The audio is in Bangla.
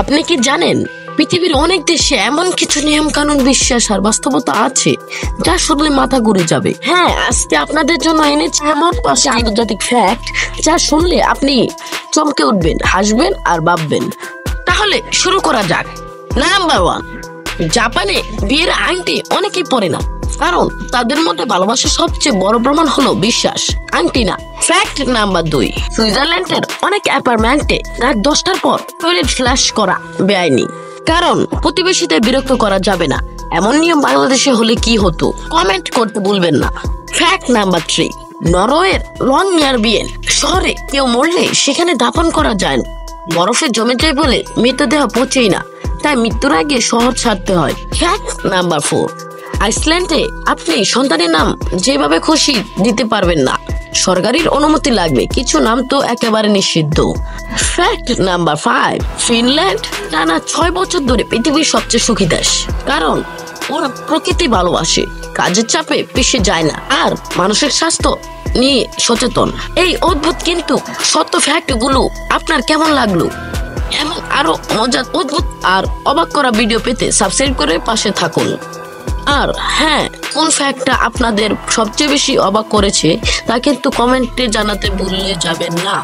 আপনি কি জানেন পৃথিবীর অনেক দেশে এমন কিছু নিয়ম কানুন বিশ্বাস আর বাস্তবতা আছে যা শুনলে মাথা ঘুরে যাবে। হ্যাঁ, আজকে আপনাদের জন্য এনেছি এমন 5টি আন্তর্জাতিক ফ্যাক্ট যা শুনলে আপনি চমকে উঠবেন, হাসবেন আর ভাববেন। তাহলে শুরু করা যাক। নাম্বার 1, জাপানে বিয়ের আংটি অনেকেই পরে না, কারণ তাদের মধ্যে ভালোবাসার সবচেয়ে বড় প্রমাণ হলো বিশ্বাস, আংটি না। ফ্যাক্ট নাম্বার 2, সুইজারল্যান্ডের অনেক অ্যাপার্টমেন্টে রাত 10টার পর টয়লেট ফ্লাশ করা বেআইনি, কারণ প্রতিবেশীদের বিরক্ত করা যাবে না। এমন নিয়ম বাংলাদেশে হলে কি হতো? কমেন্ট করতে ভুলবেন না। ফ্যাক্ট নাম্বার 3, নরওয়ের লংনিয়ারবিয়েন শহরে কেউ মরলে সেখানে দাফন করা যায় না, বরফে জমে যায় বলে মৃতদেহ পচেই না, তাই মৃত্যুর আগে শহর ছাড়তে হয়। ফ্যাক্ট নাম্বার 4, আইসল্যান্ডে আপনি সন্তানের নাম যেভাবে খুশি দিতে পারবেন না, সরকারের অনুমতি লাগবে, কিছু নাম তো একেবারে নিষিদ্ধ। ফ্যাক্ট নাম্বার 5, ফিনল্যান্ড টানা 6 বছর ধরে পৃথিবীর সবচেয়ে সুখী দেশ, কারণ ওরা প্রকৃতি ভালোবাসে, কাজের চাপে পিছিয়ে যায় না, আর মানসিক স্বাস্থ্য নিয়ে সচেতন। এই অদ্ভুত কিন্তু সত্য ফ্যাক্ট গুলো আপনার কেমন লাগলো? এমন আরো মজার, অদ্ভুত আর অবাক করা ভিডিও পেতে সাবস্ক্রাইব করে পাশে থাকুন। আর হ্যাঁ, কোন ফ্যাক্টটা আপনাদের সবচেয়ে বেশি অবাক করেছে তা কিন্তু কমেন্টে জানাতে ভুলে যাবেন না।